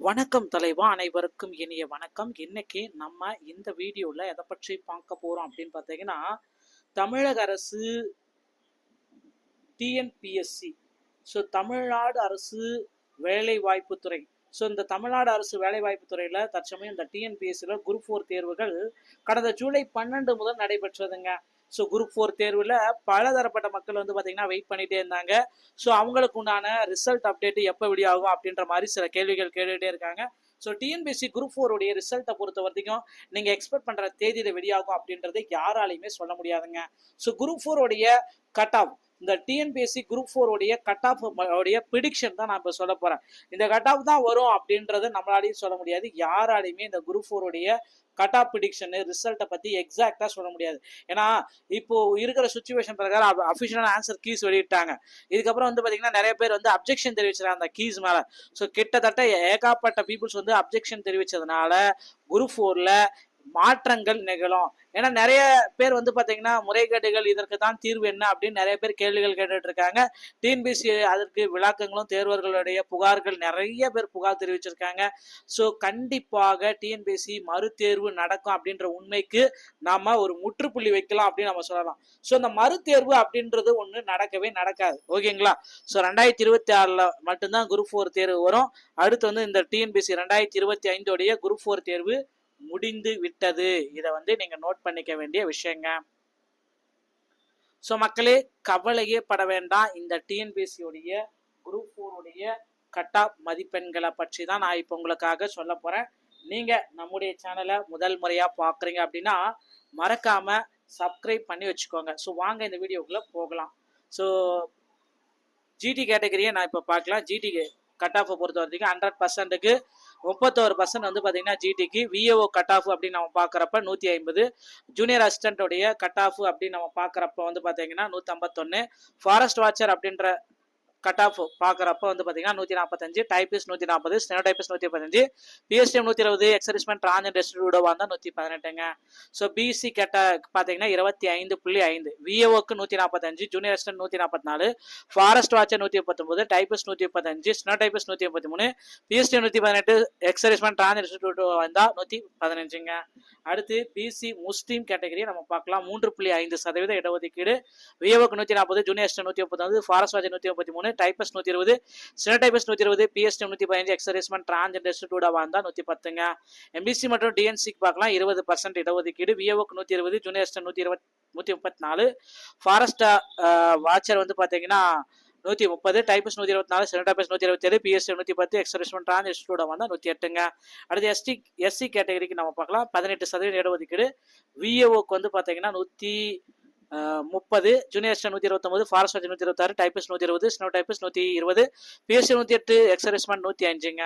வணக்கம் தலைவா, அனைவருக்கும் இனிய வணக்கம். இன்னைக்கு நம்ம இந்த வீடியோவில் எதை பற்றி பார்க்க போகிறோம் அப்படின்னு பார்த்தீங்கன்னா, தமிழக அரசு டிஎன்பிஎஸ்சி, ஸோ தமிழ்நாடு அரசு வேலைவாய்ப்புத்துறை. ஸோ இந்த தமிழ்நாடு அரசு வேலைவாய்ப்புத்துறையில் தற்சமயம் இந்த டிஎன்பிஎஸ்சியில் குரூப் 4 தேர்வுகள் கடந்த ஜூலை 12 முதல் நடைபெற்றதுங்க. ஸோ குரூப் 4 தேர்வில் பலதரப்பட்ட மக்கள் வந்து பார்த்தீங்கன்னா வெயிட் பண்ணிகிட்டே இருந்தாங்க. ஸோ அவங்களுக்கு உண்டான ரிசல்ட் அப்டேட்டு எப்போ வெளியாகும் அப்படின்ற மாதிரி சில கேள்விகள் கேட்டுகிட்டே இருக்காங்க. ஸோ டிஎன்பிஎஸ்சி குரூப் 4 உடைய ரிசல்ட்டை பொறுத்த வரைக்கும் நீங்கள் எக்ஸ்பெக்ட் பண்ணுற தேதியில் வெளியாகும் அப்படின்றது யாராலையுமே சொல்ல முடியாதுங்க. ஸோ குரூப் 4 உடைய கட் ஆஃப், இந்த டிஎன்பிஎஸ்சி குரூப் 4 உடைய கட் ஆஃப் உடைய ப்ரிடிக்ஷன் தான் நான் இப்போ சொல்ல போகிறேன். இந்த கட் ஆஃப் தான் வரும் அப்படின்றத நம்மளாலையும் சொல்ல முடியாது. யாராலையுமே இந்த குரூப் 4 உடைய கட் ஆஃப் ப்ரிடிக்ஷனு ரிசல்ட்டை பற்றி எக்ஸாக்டாக சொல்ல முடியாது. ஏன்னா இப்போ இருக்கிற சுச்சுவேஷன் பிரகாரம் அஃபிஷியலான ஆன்சர் கீஸ் வெளியிட்டாங்க. இதுக்கப்புறம் வந்து பார்த்தீங்கன்னா நிறைய பேர் வந்து அப்ஜெக்ஷன் தெரிவிச்சிருக்காங்க அந்த கீஸ் மேலே. ஸோ கிட்டத்தட்ட ஏகப்பட்ட பீப்புள்ஸ் வந்து அப்ஜெக்ஷன் தெரிவித்ததுனால குரூப் 4ல் மாற்றங்கள் நிகழும். ஏன்னா நிறைய பேர் வந்து பார்த்தீங்கன்னா முறைகேடுகள் இதற்கு தான் தீர்வு என்ன அப்படின்னு நிறைய பேர் கேள்விகள் கேட்டுட்டு இருக்காங்க. டிஎன்பிஎஸ்சி அதற்கு விளக்கங்களும் தேர்வர்களுடைய புகார்கள் நிறைய பேர் புகார் தெரிவிச்சிருக்காங்க. ஸோ கண்டிப்பாக டிஎன்பிஎஸ்சி மறுதேர்வு நடக்கும் அப்படின்ற உண்மைக்கு நாம ஒரு முற்றுப்புள்ளி வைக்கலாம் அப்படின்னு நம்ம சொல்லலாம். ஸோ இந்த மறுதேர்வு அப்படின்றது ஒன்று நடக்கவே நடக்காது. ஓகேங்களா? ஸோ 2026 மட்டும்தான் குரூப் 4 தேர்வு வரும். அடுத்து வந்து இந்த டிஎன்பிஎஸ்சி 2025 குரூப் 4 தேர்வு முடிந்து விட்டது. இதை வந்து நீங்க நோட் பண்ணிக்க வேண்டிய விஷயங்க. ஸோ மக்களே, கவலையே பட வேண்டாம். இந்த டிஎன்பிஎஸ்சியுடைய குரூப் 4 உடைய கட் ஆஃப் மதிப்பெண்களை பற்றி தான் நான் இப்போ உங்களுக்காக சொல்ல போறேன். நீங்க நம்முடைய சேனலை முதல் முறையா பார்க்குறீங்க அப்படின்னா மறக்காம சப்ஸ்கிரைப் பண்ணி வச்சுக்கோங்க. ஸோ வாங்க இந்த வீடியோக்குள்ள போகலாம். ஸோ ஜிடி கேட்டகரியை நான் இப்போ பார்க்கலாம். ஜிடி கட் ஆஃபை பொறுத்த வரைக்கும் 100%க்கு 31% வந்து பார்த்தீங்கன்னா ஜிடிக்கு. விஏஓ கட் ஆஃப் அப்படின்னு நம்ம பார்க்குறப்ப 150, ஜூனியர் அசிஸ்டன்டோடைய கட் ஆஃப் அப்படின்னு நம்ம பார்க்குறப்ப வந்து பார்த்தீங்கன்னா 151, ஃபாரஸ்ட் வாட்சர் அப்படின்ற கட் ஆஃப் பார்க்குறப்ப வந்து பார்த்தீங்கன்னா 145, டைபிஸ்ட் 140, ஸ்டெனோ டைபிஸ்ட் 115, பிஎஸ்டிஎம் 120, எக்ஸரிஸ்மெண்ட் டிரான்ஜெண்ட் ரெஸ்டிடியூடோவாக இருந்தால் 118ங்க. ஸோ பிசி கேட்ட பார்த்தீங்கன்னா 25.5, விஏஓக்கு 145, junior assistant 144, forest watcher 139, typist 135, steno typist 133, PSTM 118, எக்ஸரிஸ்மெண்ட் டிரான்ஜெண்ட் ரெஸ்டிடியூடோவாக இருந்தால் 115ங்க. அடுத்து பிசி முஸ்லீம் கேட்டகரியை நம்ம பார்க்கலாம். 3.5% இடஒதுக்கீடு. விஏஓக்கு 140, junior assistant 139, forest watcher 133, typist 120, steno typist 120, PST 115, எக்ஸரிஸ்மெண்ட் டிரான்ஜெண்ட் ரெஸ்டிடியூடோவாக இருந்தால் 110ங்க. எம்பிசி மற்றும் டிஎன்சிக்கு பார்க்கலாம். 20% இடஒதுக்கீடு. விஏஓக்கு 120, ஜூனியர் அசிஸ்டன்ட் 134, ஃபாரஸ்ட் வாட்சர் வந்து பார்த்தீங்கன்னா 130, டைபஸ் 124, ஸ்டெனோ டைபஸ் 127, பிஎஸ்டி 110, எக்ஸரிஸ்மெண்ட் டிரான்ஜெண்ட் ரெஸ்டிடியூடோவாக இருந்தால் 108ங்க. அடுத்து எஸ்சி கேட்டகரிக்கு நம்ம பார்க்கலாம். 18% இடஒதுக்கீடு. விஏஓக்கு வந்து பார்த்தீங்கன்னா 130, junior assistant 129, forest watcher 126, typist 120, steno typist 120, BSC 108, எக்ஸரிஸ்மெண்ட் 105ங்க.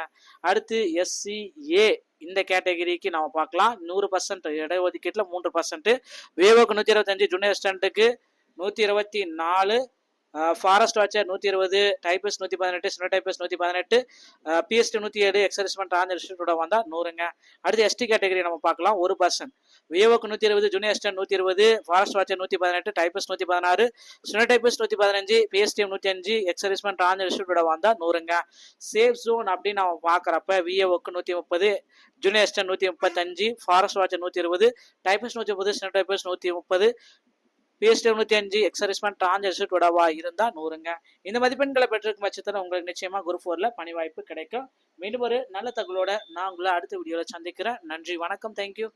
அடுத்து எஸ்சிஏ இந்த கேட்டகரிக்கு நம்ம பார்க்கலாம். 100% இடஒதுக்கீட்டில் 3%. விஏஓக்கு 125, ஜூனியர் அசிஸ்டன்ட்டுக்கு 124, forest watcher 120, typist 118, steno typist 118, BST 107, எக்ஸரிஸ்மெண்ட் டிரான்ஜெண்ட் ரெஸ்டிடியூடோவாக வந்தால் 100ங்க. அடுத்து எஸ்டி கேட்டகரி நம்ம பார்க்கலாம். 1%. விஏஓக்கு 120, junior assistant 120, forest watcher 118, typist 116, steno typist 115, BSTM 105, எக்ஸரிஸ்மெண்ட் டிரான்ஜெண்ட் ரெஸ்டிடியூடோவாக வந்தால் 100ங்க. சேஃப் ஜோன் அப்படின்னு நம்ம பார்க்குறப்ப விஏஓக்கு 130, junior assistant 135, forest watcher 120, typist 130, steno typist 130, PST 105, எக்ஸரிஸ்மெண்ட் டிரான்ஜெண்ட் ரெஸ்டிடியூடோவா இருந்தால் 100ங்க. இந்த மதிப்பெண்களை பெற்றிருக்கும் பட்சத்தில் உங்களுக்கு நிச்சயமா குரூப் 4ல பணி வாய்ப்பு கிடைக்கும். மீண்டும் ஒரு நல்ல தகவலோட நான் உங்களை அடுத்த வீடியோவில் சந்திக்கிறேன். நன்றி, வணக்கம், தேங்க்யூ.